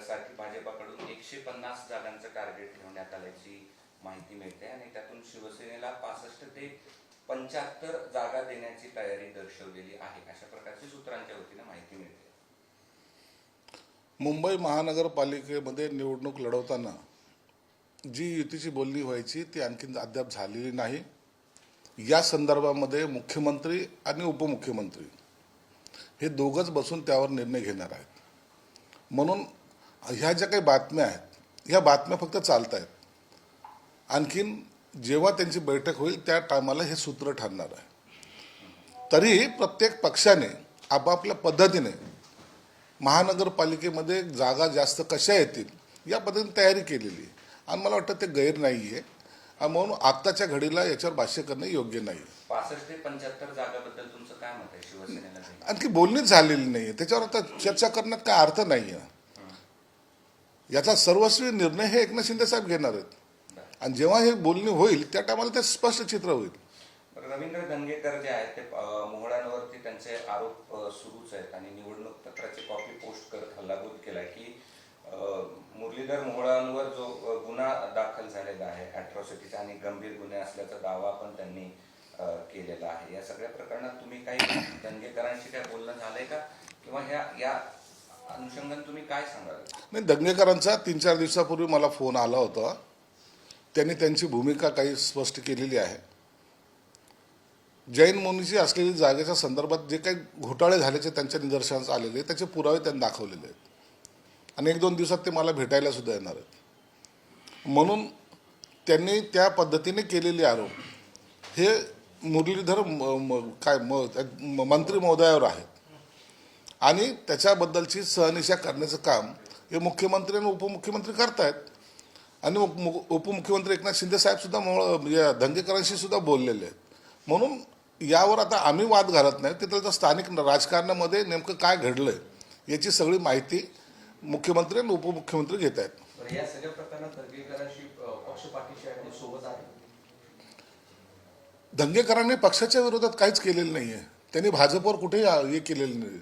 साठी भाजपाकडून 150 जागांचं टार्गेट ठेवण्यात आल्याची माहिती मिळते आणि त्यातून शिवसेनेला 65 ते 75 जागा देण्याची तयारी दर्शवलेली आहे, अशा प्रकारची सूत्रांच्या वतीने माहिती मिळते. मुंबई महानगरपालिकेमध्ये निवडणूक लढवताना जी युतीची बोलणी व्हायची ती आणखीन अद्याप झालेली नाही. या संदर्भामध्ये मुख्यमंत्री आणि उपमुख्यमंत्री हे दोघंच बसून त्यावर निर्णय घेणार आहेत. म्हणून ह्या ज्या काही बातम्या आहेत, ह्या बातम्या फक्त चालत आहेत. आणखीन जेव्हा त्यांची बैठक होईल त्या टायमाला हे सूत्र ठरणार आहे. तरी प्रत्येक पक्षाने आपापल्या पद्धतीने महानगरपालिकेमध्ये जागा जास्त कशा येतील या पद्धतीने तयारी केलेली आहे आणि मला वाटतं ते गैर नाही आहे. म्हणून आत्ताच्या घडीला याच्यावर भाष्य करणं योग्य नाही. 65 ते 75 जागाबद्दल तुमचं काय मत आहे? शिवसेनेला आणखी बोलणीच झालेली नाही आहे, त्याच्यावर आता चर्चा करण्यात काय अर्थ नाही आहे. याचा सर्वस्वी निर्णय हे एकनाथ शिंदे साहेब घेणार आहेत आणि जेव्हा हे बोलणी होईल त्या टायमाला ते स्पष्ट चित्र होईल. रवींद्र दंगेकर जे आहेत ते मोहळांवरती त्यांचे आरोप सुरूच आहेत आणि निवडणूक पत्राची कॉपी पोस्ट करत हल्लाबोल केलाय की मुरलीधर मोहोळांवर जो गुन्हा दाखल झालेला आहे अॅट्रॉसिटीचा आणि गंभीर गुन्हे असल्याचा दावा पण त्यांनी केलेला आहे. या सगळ्या प्रकरणात तुम्ही काही दंगेकरांशी काय बोलणं झालंय का किंवा या अनुषंगाने तुम्ही काय सांगाल? नाही, दंगेकरांचा 3-4 दिवसापूर्वी मला फोन आला होता. त्यांनी त्यांची भूमिका काही स्पष्ट केलेली आहे. जैन मुनीची असलेली जागेच्या संदर्भात जे काही घोटाळे झाल्याचे त्यांच्या निदर्शनास आलेले त्याचे पुरावे त्यांनी दाखवलेले आहेत आणि 1-2 दिवसात ते मला भेटायला सुद्धा येणार आहेत. म्हणून त्यांनी त्या पद्धतीने केलेले आरोप हे मुरलीधर मंत्री महोदयावर आहेत आणि त्याच्याबद्दलची सहनिशा करण्याचं काम हे मुख्यमंत्री आणि उपमुख्यमंत्री करतायत आणि उपमुख्यमंत्री एकनाथ शिंदे साहेब सुद्धा या दंगेकरांशी सुद्धा बोललेले आहेत. म्हणून यावर आता आम्ही वाद घालत नाही. तिथलं स्थानिक राजकारणामध्ये नेमकं काय घडलंय याची सगळी माहिती मुख्यमंत्री आणि उपमुख्यमंत्री घेत आहेत. या सगळ्या प्रकरणात दंगेकरांशी पक्षपाठीशी आहे, सोबत आहे. दंगेकरांनी पक्षाच्या विरोधात काहीच केलेलं नाहीये. त्यांनी भाजपवर कुठेही हे केलेलं नाही,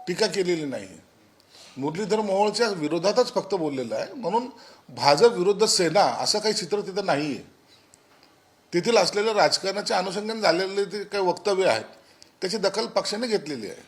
टीका केलेली नाही. मुरलीधर मोहोळच्या विरोधातच फक्त बोललेलं आहे. म्हणून भाजप विरुद्ध सेना असं काही चित्र तिथं नाहीये. तेथील असलेल्या राजकारणाच्या अनुषंगाने झालेले ते काही वक्तव्य आहेत त्याची दखल पक्षाने घेतलेली आहे.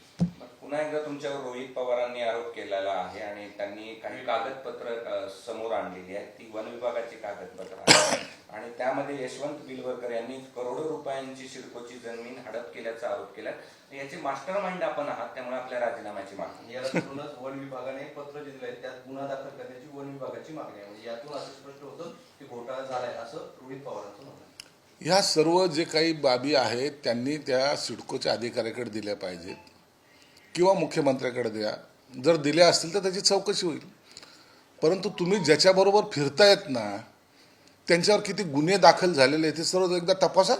पुन्हा एकदा तुमच्यावर रोहित पवारांनी आरोप केलेला आहे आणि त्यांनी काही कागदपत्र समोर आणलेली आहेत. ती वन विभागाची कागदपत्र आहेत आणि त्यामध्ये यशवंत बिलवरकर यांनी करोडो रुपयांची सिडकोची जमीन हडप केल्याचा आरोप केला. याचे मास्टर माइंड आपण आहात, त्यामुळे आपल्या राजीनाम्याची मागणी. याला धरूनच वन विभागाने पत्र जे दिलंय त्यात गुन्हा दाखल करण्याची वन विभागाची मागणी आहे. म्हणजे यातून असं स्पष्ट होतं की घोटाळा झालाय असं रोहित पवारांचं म्हणणं आहे. ह्या सर्व जे काही बाबी आहेत त्यांनी त्या सिडकोच्या अधिकाऱ्याकडे दिल्या पाहिजेत किंवा मुख्यमंत्र्याकडे द्या. जर दिल्या असतील तर त्याची चौकशी होईल. परंतु तुम्ही ज्याच्याबरोबर फिरतायत ना त्यांच्यावर किती गुन्हे दाखल झालेले आहेत ते सर्व एकदा तपासा.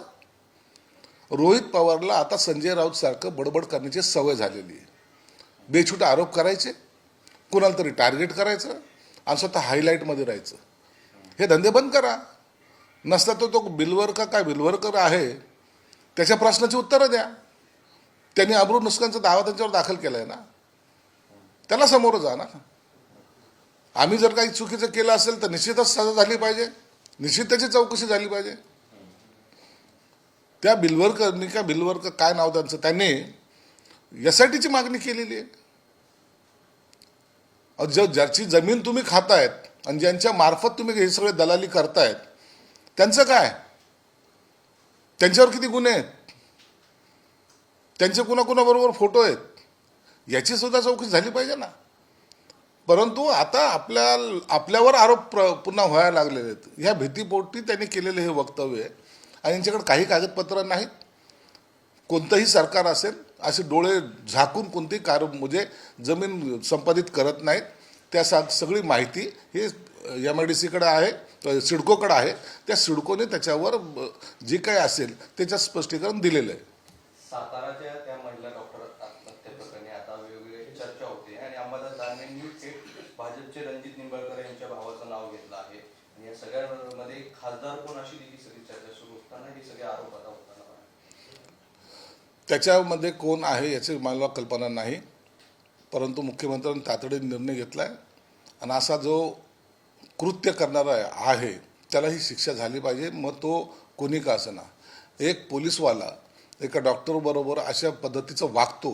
रोहित पवारला आता संजय राऊत सारखं बडबड करण्याची सवय झालेली आहे. बेछूट आरोप करायचे, कुणाला तरी टार्गेट करायचं आणि स्वतः हायलाईटमध्ये राहायचं. हे धंदे बंद करा. नसता तो बिलवरकर आहे त्याच्या प्रश्नाची उत्तरं द्या. त्यांनी अब्रू नुकसानचा दावा त्यांच्यावर दाखल केलाय ना, त्याला सामोरं जा ना. आम्ही जर काही चुकीचं केलं असेल तर निश्चितच सजा झाली पाहिजे, निश्चित त्याची चौकशी झाली पाहिजे. त्या बिलवरकर काय नाव त्यांचं, त्यांनी यासाठीची मागणी केलेली आहे. ज्याची जमीन तुम्ही खातायत आणि ज्यांच्या मार्फत तुम्ही हे सगळे दलाली करतायत त्यांचं काय, त्यांच्यावर किती गुन्हे आहेत, त्यांचे कुणाकुणाबरोबर फोटो आहेत, याची सुद्धा चौकशी झाली पाहिजे ना. परंतु आता आपल्यावर आरोप पुन्हा व्हायला लागलेले आहेत. ह्या भीतीपोटी त्यांनी केलेले हे वक्तव्य आहे आणि यांच्याकडे काही कागदपत्र नाहीत. कोणतंही सरकार असेल असे डोळे झाकून कोणतीही म्हणजे जमीन संपादित करत नाहीत. त्या सगळी माहिती हे MIDCकडे आहे, सिडकोकडे आहे. त्या सिडकोने त्याच्यावर जे काही असेल त्याचं स्पष्टीकरण दिलेलं आहे. साताराच्या त्या महिला डॉक्टर आत्महत्या प्रकरणी आता वेगवेगळी चर्चा होते आणि अंबादास दानवेंनी भाजपचे रणजित निंबाळकर यांच्या भावाचं नाव घेतलं आहे आणि या सगळ्यामध्ये खासदार कोण अशी देखील सगळी चर्चा सुरू असताना हे सगळे आरोप आता होताना त्याच्यामध्ये कोण आहे याची मला कल्पना नाही. परंतु मुख्यमंत्र्यांनी तातडीने निर्णय घेतला आहे आणि असा जो कृत्य करणारा आहे त्याला ही शिक्षा झाली पाहिजे, मग तो कोणी का असेना. एक पोलीसवाला एका डॉक्टरबरोबर अशा पद्धतीचं वागतो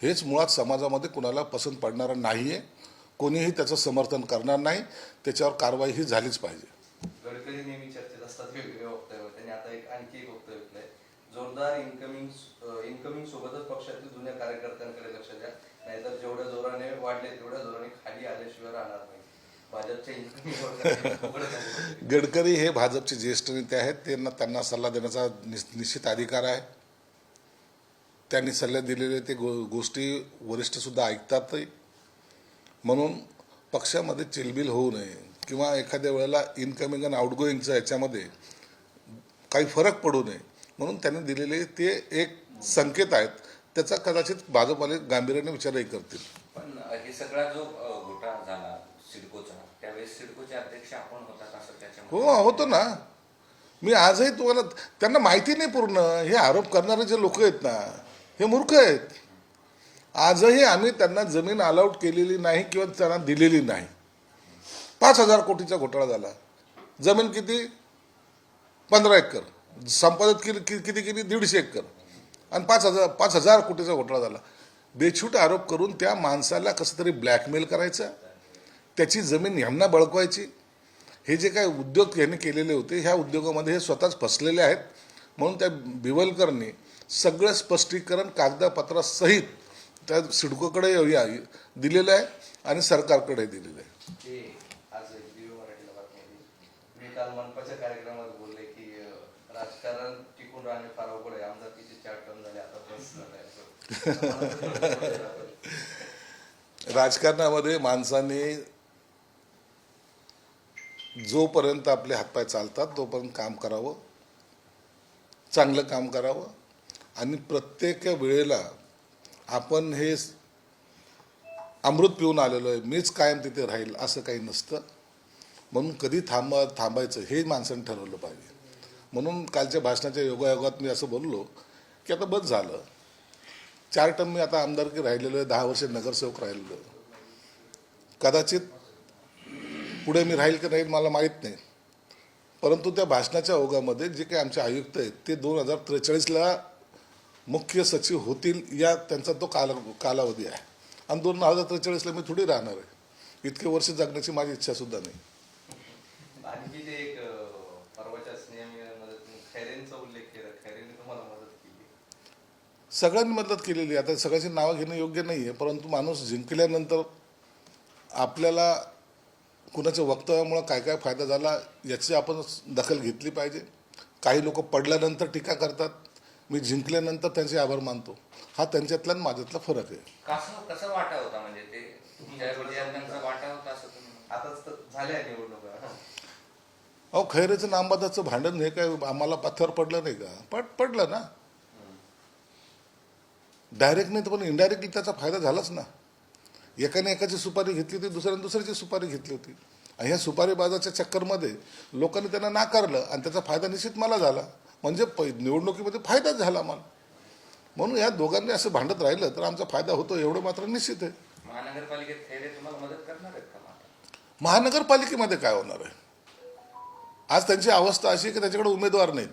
हेच मुळात समाजामध्ये कुणाला पसंत पडणारं नाही आहे. कोणीही त्याचं समर्थन करणार नाही. त्याच्यावर कारवाई ही झालीच पाहिजे. गडकरी नेहमी चर्चेत असतात वेगवेगळे वक्तव्य. त्यांनी आता आणखी एक वक्तव्य केलंय, जोरदार इन्कमिंग सोबतच पक्षातील जुन्या कार्यकर्त्यांकडे लक्ष द्या, नाहीतर जेवढ्या जोराने वाढले तेवढ्या जोराने खाली आल्याशिवाय राहणार नाही. भाजपच्या इन्कमिंग गडकरी हे भाजपचे ज्येष्ठ नेते आहेत. त्यांना सल्ला देण्याचा निश्चित अधिकार आहे. त्यांनी सल्ले दिलेले ते गोष्टी वरिष्ठ सुद्धा ऐकतात. म्हणून पक्षामध्ये चिलबिल होऊ नये किंवा एखाद्या वेळेला इनकमिंग आणि आउटगोईंगचा याच्यामध्ये काही फरक पडू नये म्हणून त्यांनी दिलेले ते एक संकेत आहेत. त्याचा कदाचित भाजपवाले गांभीर्याने विचारही करतील. पण हे सगळा जो घोटाळा झाला सिडकोचा, त्यावेळेस सिडकोचे अध्यक्ष आपण होतात असं त्याच्यामध्ये हो, होतो ना. मी आजही तुम्हाला, त्यांना माहिती नाही पूर्ण. हे आरोप करणारे जे लोक आहेत ना हे मूर्ख आहेत. आजही आम्ही त्यांना जमीन अलाउट केलेली नाही किंवा त्यांना दिलेली नाही. 5,000 कोटीचा घोटाळा झाला. जमीन किती? 15 एकर. संपादित किती 150 एकर आणि 5,000 कोटीचा घोटाळा झाला. बेछूट आरोप करून त्या माणसाला कसं तरी ब्लॅकमेल करायचं, त्याची जमीन ह्यांना बळकवायची. हे जे काही उद्योग यांनी केलेले होते ह्या उद्योगामध्ये हे स्वतःच फसलेले आहेत. म्हणून त्या बिवलकरनी सगळं स्पष्टीकरण कागदपत्रासहित त्या सिडकोकडे दिलेलं आहे आणि सरकारकडे दिलेलं आहे. आज दिव्य मराठीला बातमी आली. मी काल मनपाच्या कार्यक्रमात बोलले की राजकारण टिकून राहणे फार अवघड आहे. आमदारकीचे 4 टर्म झाले, आता बस झालाय. राजकारणामध्ये माणसाने जोपर्यंत आपले हातपाय चालतात तोपर्यंत काम करावं, चांगलं काम करावं आणि प्रत्येक वेळेला आपण हे अमृत पिऊन आलेलो आहे, मीच कायम तिथे राहील असं काही नसतं. म्हणून कधी थांबायचं हे माणसाने ठरवलं पाहिजे. म्हणून कालच्या भाषणाच्या योगायोगात मी असं बोललो की आता बस झालं. 4 टर्म मी आता आमदारकी राहिलेलो आहे, 10 वर्ष नगरसेवक राहिलेलो आहे. कदाचित पुढे मी राहील की नाही मला माहीत नाही. परंतु त्या भाषणाच्या ओघामध्ये जे काही आमचे आयुक्त आहेत ते 2043ला मुख्य सचिव होतील या त्यांचा तो कालावधी आहे आणि 2043ला मी थोडी राहणार आहे. इतके वर्ष जगण्याची माझी इच्छा सुद्धा नाही. आणखी ते एक परवाच्या स्नेहमिलनामध्ये खैरेंचा उल्लेख केला. खैरेंनी तुम्हाला मदत केली? सगळ्यांनी मदत केलेली. आता सगळ्याची नावं घेणं योग्य नाही आहे, परंतु माणूस जिंकल्यानंतर आपल्याला कुणाच्या वक्तव्यामुळं काय काय फायदा झाला याची आपण दखल घेतली पाहिजे. काही लोक पडल्यानंतर टीका करतात, मी जिंकल्यानंतर त्यांचे आभार मानतो. हा त्यांच्यातला आणि माझ्यातला फरक आहे. कसं वाटा होता म्हणजे ते तुमच्या विद्यार्थ्यांचा वाटा होता असं तुम्ही आताच तर झाल्या निवडणुका. अहो, खैरेचं नामबादाचं भांडण हे काय आम्हाला पथ्यावर पडलं नाही का? पडलं ना. डायरेक्ट नाही तर पण इनडायरेक्टली त्याचा फायदा झालाच ना. एकाने एकाची सुपारी घेतली होती, दुसऱ्याने दुसऱ्याची सुपारी घेतली होती आणि ह्या सुपारीबाजाच्या चक्करमध्ये लोकांनी त्यांना नाकारलं आणि त्याचा फायदा निश्चित मला झाला. म्हणजे निवडणुकीमध्ये फायदाच झाला मला. म्हणून या दोघांनी असं भांडत राहिलं तर आमचा फायदा होतो एवढं मात्र निश्चित आहे. महानगरपालिकेत खैरे तुम्हाला मदत करणार आहेत का? महानगरपालिकेमध्ये काय होणार आहे? आज त्यांची अवस्था अशी आहे की त्याच्याकडे उमेदवार नाहीत.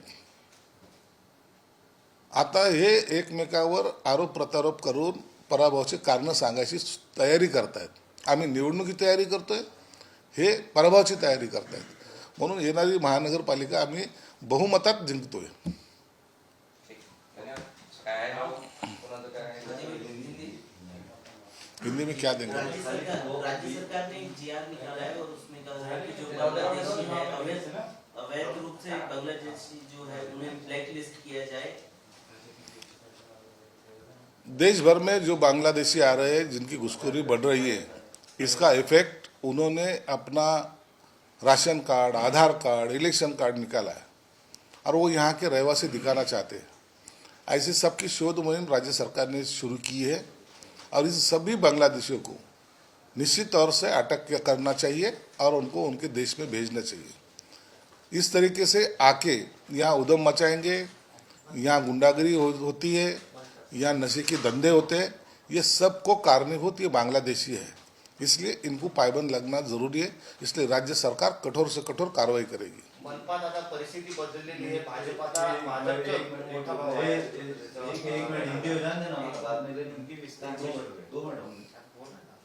आता हे एकमेकावर आरोप प्रत्यारोप करून पराभवाची कारणं सांगायची तयारी करतायत. आम्ही निवडणुकी तयारी करतोय, हे पराभवाची तयारी करतायत. म्हणून येणारी महानगरपालिका आम्ही बहुमतात जिंकतोय. हिंदी में क्या देंगे? राज्य सरकार ने जीआर निकाला है और उसमें कहा है कि जो बांग्लादेशी है अवैध रूप से बांग्लादेशी जो है उन्हें ब्लैक लिस्ट किया जाए. देश भर में जो बांग्लादेशी आ रहे हैं जिनकी घुसखोरी बढ़ रही है, इसका इफेक्ट उन्होंने अपना राशन कार्ड, आधार कार्ड, इलेक्शन कार्ड निकाला है और वो यहाँ के रहवासी दिखाना चाहते हैं. ऐसी सबकी शोध मुहिम राज्य सरकार ने शुरू की है और इस सभी बांग्लादेशियों को निश्चित तौर से अटक करना चाहिए और उनको उनके देश में भेजना चाहिए. इस तरीके से आके यहाँ उधम मचाएंगे, यहाँ गुंडागरी होती है, यहाँ नशे के धंधे होते हैं, ये सबको कारणीभूत ये बांग्लादेशी है, इसलिए इनको पायबंद लगना जरूरी है। इसलिए राज्य सरकार कठोर से कठोर कार्रवाई करेगी। मनपात आता परिस्थिती बदललेली आहे, भाजप आता भाजपचं मोठा भाव आहे।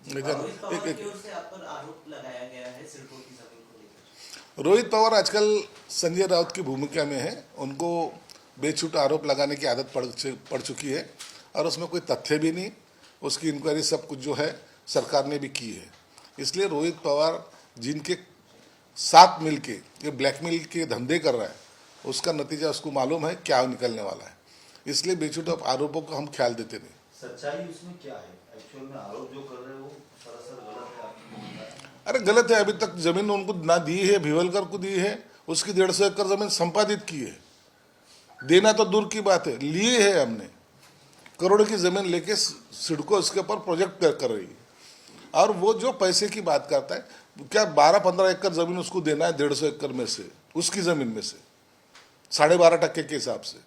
रोहित पवार की ओर से आप पर आरोप लगाया गया है सिडको की जमीन को लेकर। रोहित पवार आजकल संजय राउत की भूमिका में है, उनको बेछूट आरोप लगाने की आदत पड़ चुकी है और उसमें कोई तथ्य भी नहीं। उसकी इंक्वायरी सब कुछ जो है सरकार ने भी की है। इसलिए रोहित पवार जिनके साथ मिलके ये ब्लैकमेल के धंधे कर रहा है, उसका नतीजा उसको मालूम है क्या निकलने वाला है। इसलिए बेछूट आरोपों को हम ख्याल देते नहीं। सच्चाई उसमें क्या है? एक्चुअल में आरोप जो कर रहे हो सरासर गलत है, आपको मानना है? अरे गलत है, अभी तक जमीन उनको ना दी है, भिवलकर को दी है, उसकी 150 एकड़ जमीन संपादित की है। देना तो दूर की बात है, लिए है हमने, करोड़ की जमीन लेके सिडको इसके ऊपर प्रोजेक्ट कर रही है। और वो जो पैसे की बात करता है, क्या 12-15 एकड़ जमीन उसको देना है 150 एकड़ में से, उसकी जमीन में से 12.5% के हिसाब से,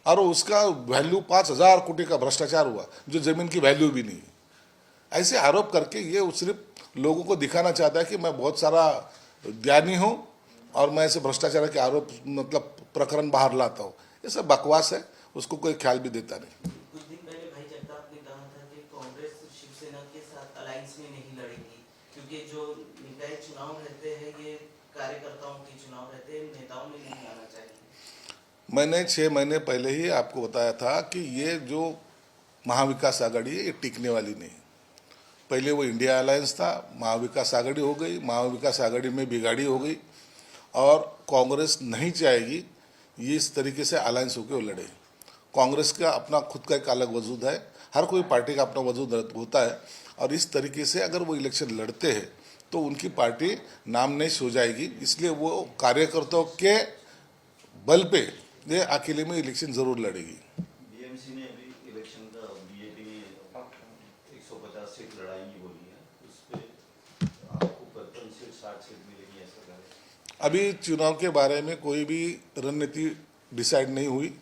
और उसका वैल्यू 5,000 कोटी का भ्रष्टाचार हुआ जो जमीन की वैल्यू भी नहीं है। ऐसे आरोप करके ये सिर्फ लोगों को दिखाना चाहता है कि मैं बहुत सारा ज्ञानी हूँ और मैं ऐसे भ्रष्टाचार के आरोप मतलब प्रकरण बाहर लाता हूँ। ये सब बकवास है, उसको कोई ख्याल भी देता नहीं। कुछ दिन पहले भाई जगताप ने कहा था कि कांग्रेस शिवसेना के साथ अलायंस में नहीं लड़ेगी, क्योंकि जो निकाय चुनाव रहते हैं ये कार्यकर्ताओं के चुनाव रहते हैं, नेताओं में नहीं आना चाहिए। मैंने 6 महीने पहले ही आपको बताया था कि ये जो महाविकास आघाड़ी है ये टिकने वाली नहीं। पहले वो इंडिया अलायंस था, महाविकास आघाड़ी हो गई, महाविकास आघाड़ी में बिगाड़ी हो गई और कांग्रेस नहीं चाहेगी ये इस तरीके से अलायंस होकर वो लड़े। कांग्रेस का अपना खुद का एक अलग वजूद है, हर कोई पार्टी का अपना वजूद होता है, और इस तरीके से अगर वो इलेक्शन लड़ते हैं तो उनकी पार्टी नामनेश हो जाएगी। इसलिए वो कार्यकर्ताओं के बल पे ये अकेले में इलेक्शन जरूर लड़ेगी। बीएमसी ने अभी इलेक्शन का बीजेपी ने 150 सीट लड़ाएंगी बोली है, उस पे आपको 55 सीट 60 सीट मिलेगी ऐसा कह रहे हैं। अभी चुनाव के बारे में कोई भी रणनीति डिसाइड नहीं हुई,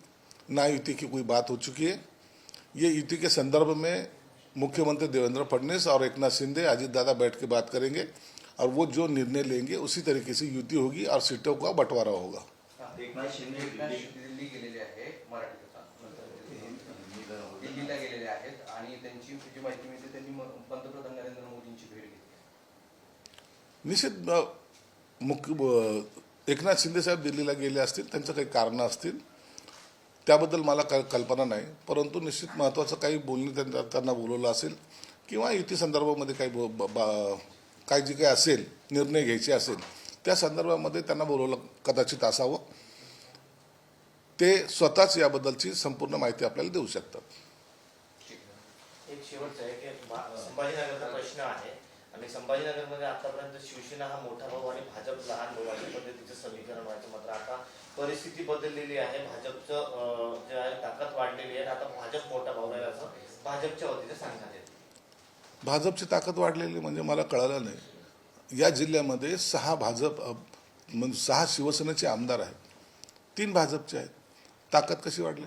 ना युति की कोई बात हो चुकी है। ये युति के संदर्भ में मुख्यमंत्री देवेंद्र फडणवीस और एकनाथ शिंदे, अजित दादा बैठ के बात करेंगे और वो जो निर्णय लेंगे उसी तरीके से युति होगी और सीटों का बंटवारा होगा। एकनाथ शिंदे दिल्ली गेलेले आहे, मराठी कथा दिल्लीला गेलेले आहेत आणि त्यांची जी माहिती मिळते त्यांनी पंतप्रधान नरेंद्र मोदींची भेट घेतली। निश्चित एकनाथ शिंदे साहेब दिल्लीला गेले असतील, त्यांचं काही कारणं असतील, त्याबद्दल मला कल्पना नाही, परंतु निश्चित महत्त्वाचं काही बोलणे त्यांना बोलवलं असेल किंवा युती संदर्भामध्ये काही जे काही असेल निर्णय घ्यायचे असेल त्या संदर्भामध्ये त्यांना बोलवलं कदाचित असावं। ते स्वतःच याबद्दलची संपूर्ण माहिती आपल्याला देऊ शकतात। एक शेवटचं आहे की संभाजीनगरचा प्रश्न आहे आणि संभाजीनगरमध्ये आतापर्यंत शिवसेना हा मोठा भाऊ आणि भाजप लहान भाऊ अशा पद्धतीचं समीकरण व्हायचं, मात्र आता परिस्थिती बदललेली आहे, भाजपचं जे आहे ताकद वाढलेली आहे, आता भाजप मोठा भाऊ आहे असं भाजपच्या वतीने सांगण्यात येतं। भाजपची ताकद वाढलेली म्हणजे मला कळालं नाही। या जिल्ह्यामध्ये 6 शिवसेनेचे आमदार आहेत, 3 भाजपचे आहेत, ताकद कशी वाढली?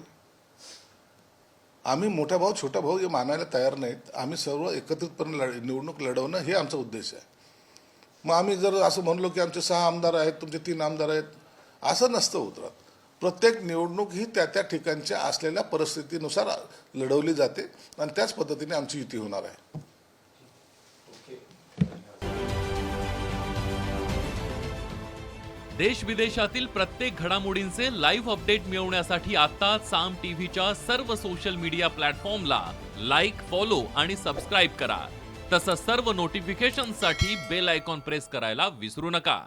आम्ही मोठा भाऊ छोटा भाऊ हे मानायला तयार नाहीत। आम्ही सर्व एकत्रितपणे निवडणूक लढवणं हे आमचा उद्देश आहे। मग आम्ही जर असं म्हणलो की आमचे 6 आमदार आहेत, तुमचे 3 आमदार आहेत, असं नसतं उतरत। प्रत्येक निवडणूक ही त्या त्या ठिकाणच्या असलेल्या परिस्थितीनुसार लढवली जाते आणि त्याच पद्धतीने आमची युती होणार आहे। देश विदेशातील प्रत्येक घडामोडींचे लाईव्ह अपडेट मिळवण्यासाठी आता साम टीव्हीच्या सर्व सोशल मीडिया प्लॅटफॉर्मला लाईक, फॉलो आणि सबस्क्राईब करा। तसंच सर्व नोटिफिकेशनसाठी बेल आयकॉन प्रेस करायला विसरू नका।